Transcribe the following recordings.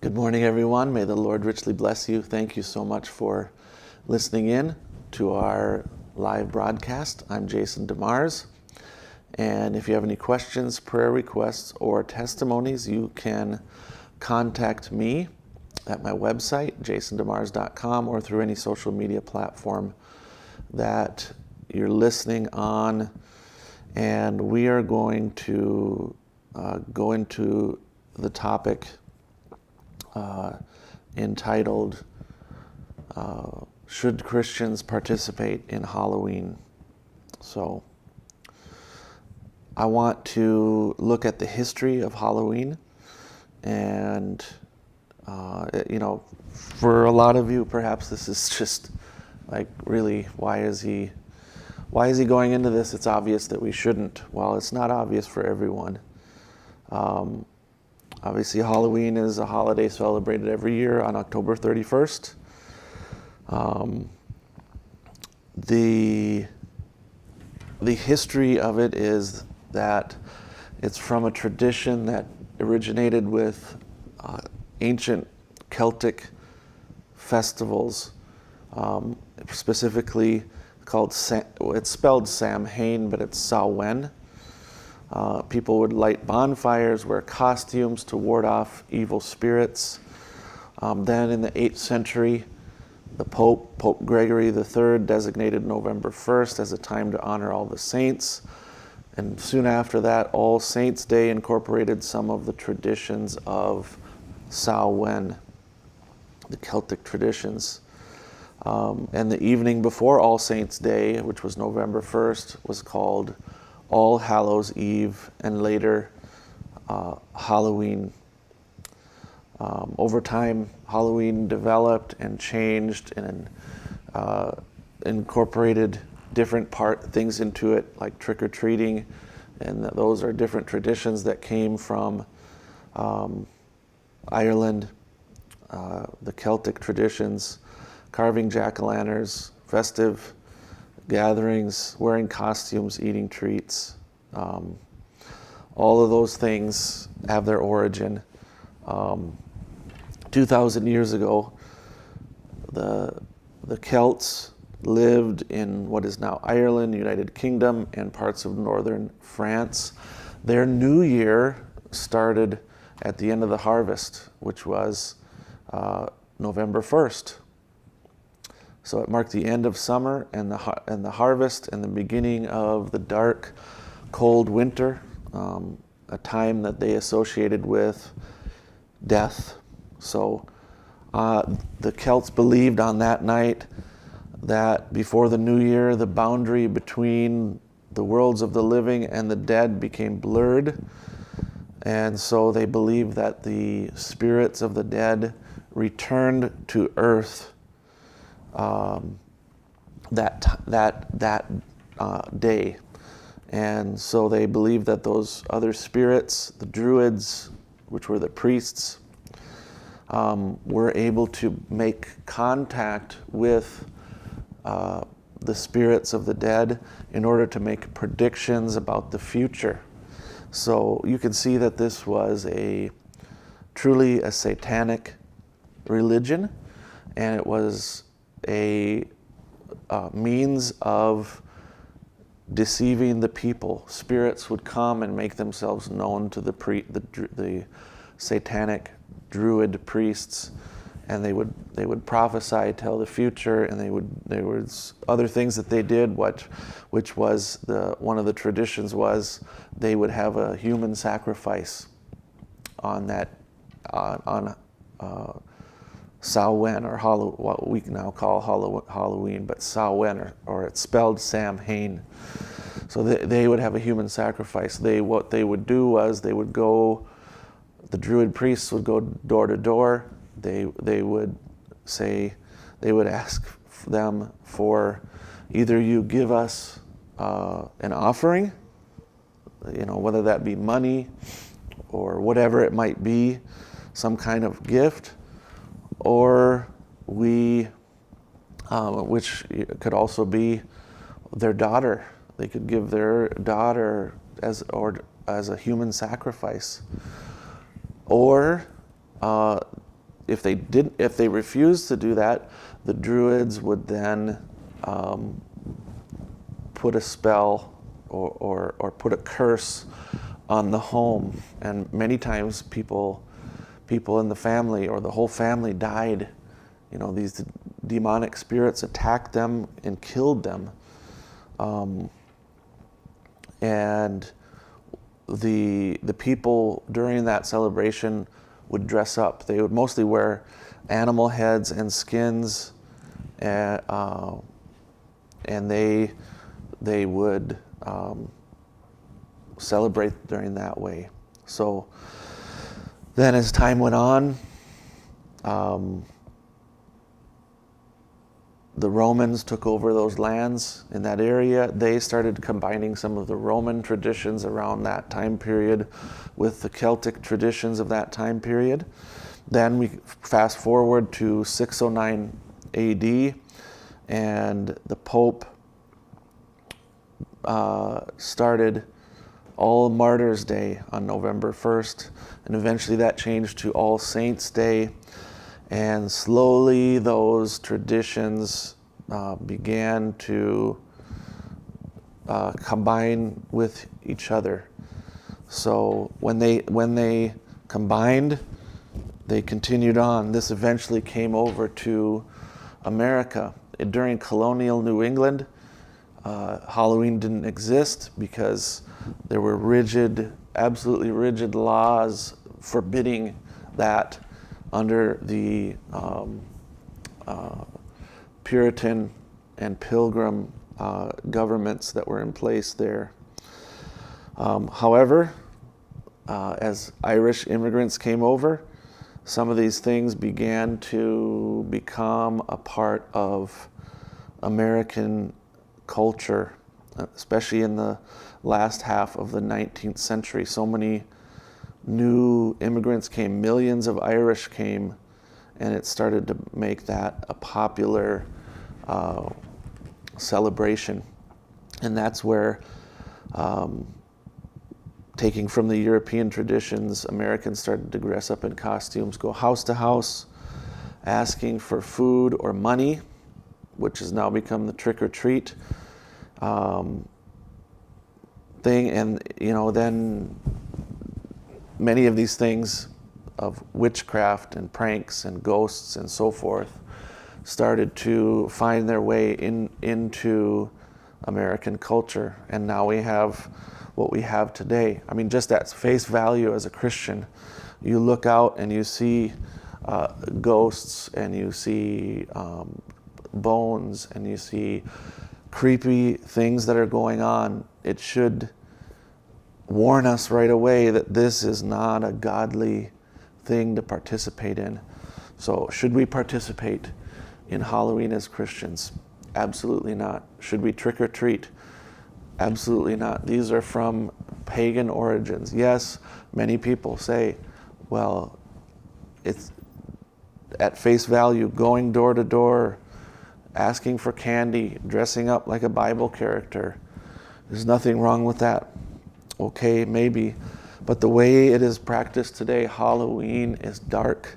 Good morning, everyone. May the Lord richly bless you. Thank you so much for listening in to our live broadcast. I'm Jason DeMars. And if you have any questions, prayer requests, or testimonies, you can contact me at my website, jasondemars.com, or through any social media platform that you're listening on. And we are going to go into the topic entitled, Should Christians Participate in Halloween? So I want to look at the history of Halloween, and for a lot of you, perhaps this is just like, really, why is he going into this? It's obvious that we shouldn't. Well, it's not obvious for everyone. Obviously, Halloween is a holiday celebrated every year on October 31st. The history of it is that it's from a tradition that originated with ancient Celtic festivals, specifically called, it's spelled Samhain, but it's Samhain. People would light bonfires, wear costumes to ward off evil spirits. Then in the 8th century, the Pope Gregory III, designated November 1st as a time to honor all the saints. And soon after that, All Saints' Day incorporated some of the traditions of Samhain, the Celtic traditions. And the evening before All Saints' Day, which was November 1st, was called All Hallows' Eve, and later Halloween. Over time, Halloween developed and changed and incorporated different things into it, like trick-or-treating, and those are different traditions that came from Ireland, the Celtic traditions, carving jack-o'-lanterns, festive gatherings, wearing costumes, eating treats. All of those things have their origin. 2,000 years ago, the Celts lived in what is now Ireland, United Kingdom, and parts of northern France. Their new year started at the end of the harvest, which was November 1st. So it marked the end of summer and the harvest and the beginning of the dark, cold winter, a time that they associated with death. So the Celts believed on that night that before the new year, the boundary between the worlds of the living and the dead became blurred. And so they believed that the spirits of the dead returned to earth that day. And so they believed that those other spirits, the Druids, which were the priests, were able to make contact with the spirits of the dead in order to make predictions about the future. So you can see that this was truly a satanic religion, and it was a means of deceiving the people. Spirits would come and make themselves known to the satanic Druid priests, and they would prophesy, tell the future, and there was other things that they did, which was one of the traditions was they would have a human sacrifice on Samhain, or what we now call Halloween, but Samhain, or it's spelled Samhain. So they would have a human sacrifice. What they would do was the Druid priests would go door to door. They would ask them for, either you give us an offering, whether that be money or whatever it might be, some kind of gift, or which could also be their daughter. They could give their daughter as a human sacrifice. Or if they refused to do that, the Druids would then put a spell or put a curse on the home, and many times people in the family or the whole family died. These demonic spirits attacked them and killed them. And the people during that celebration would dress up. They would mostly wear animal heads and skins, and they would celebrate during that way. So then as time went on, the Romans took over those lands in that area. They started combining some of the Roman traditions around that time period with the Celtic traditions of that time period. Then we fast forward to 609 AD, and the Pope started All Martyrs' Day on November 1st, and eventually that changed to All Saints' Day. And slowly those traditions began to combine with each other. So when they combined, they continued on. This eventually came over to America. During colonial New England, Halloween didn't exist because there were absolutely rigid laws forbidding that under the Puritan and Pilgrim governments that were in place there. However, as Irish immigrants came over, some of these things began to become a part of American culture, especially in the last half of the 19th century. So many new immigrants came, millions of Irish came, and it started to make that a popular celebration. And that's where, taking from the European traditions, Americans started to dress up in costumes, go house to house, asking for food or money, which has now become the trick or treat thing. And then many of these things of witchcraft and pranks and ghosts and so forth started to find their way into American culture. And now we have what we have today. I mean, just at face value as a Christian, you look out and you see ghosts, and you see bones, and you see creepy things that are going on. It should warn us right away that this is not a godly thing to participate in. So should we participate in Halloween as Christians? Absolutely not. Should we trick or treat? Absolutely not. These are from pagan origins. Yes, many people say, well, it's at face value, going door to door, asking for candy, dressing up like a Bible character. There's nothing wrong with that. Okay, maybe. But the way it is practiced today, Halloween is dark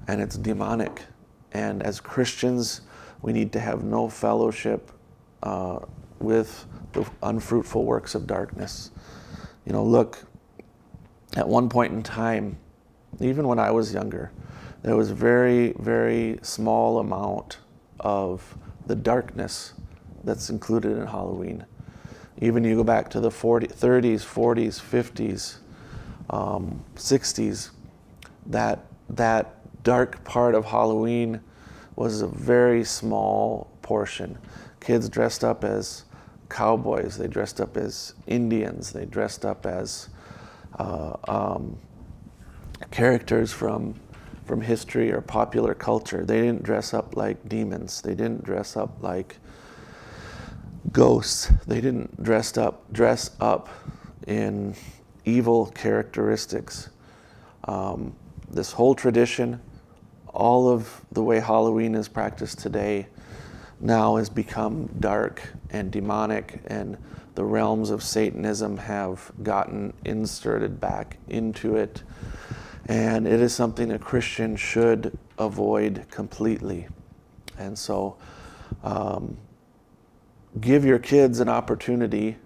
and it's demonic. And as Christians, we need to have no fellowship with the unfruitful works of darkness. Look, at one point in time, even when I was younger, there was very, very small amount of the darkness that's included in Halloween. Even you go back to the 30s, 40s, 50s, 60s, that dark part of Halloween was a very small portion. Kids dressed up as cowboys, they dressed up as Indians, they dressed up as characters from history or popular culture. They didn't dress up like demons. They didn't dress up like ghosts. They didn't dress up in evil characteristics. This whole tradition, all of the way Halloween is practiced today, now has become dark and demonic, and the realms of Satanism have gotten inserted back into it. And it is something a Christian should avoid completely. And so give your kids an opportunity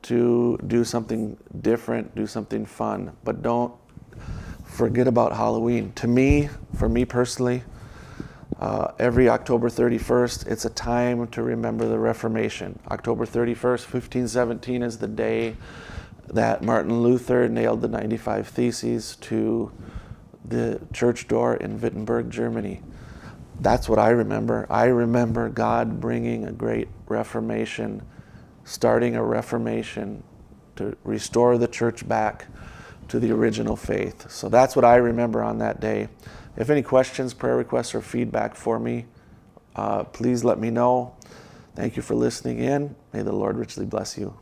to do something different, do something fun, but don't forget about Halloween. For me personally, every October 31st, it's a time to remember the Reformation. October 31st, 1517 is the day that Martin Luther nailed the 95 Theses to the church door in Wittenberg, Germany. That's what I remember. I remember God bringing a great Reformation, starting a Reformation to restore the church back to the original faith. So that's what I remember on that day. If any questions, prayer requests, or feedback for me, please let me know. Thank you for listening in. May the Lord richly bless you.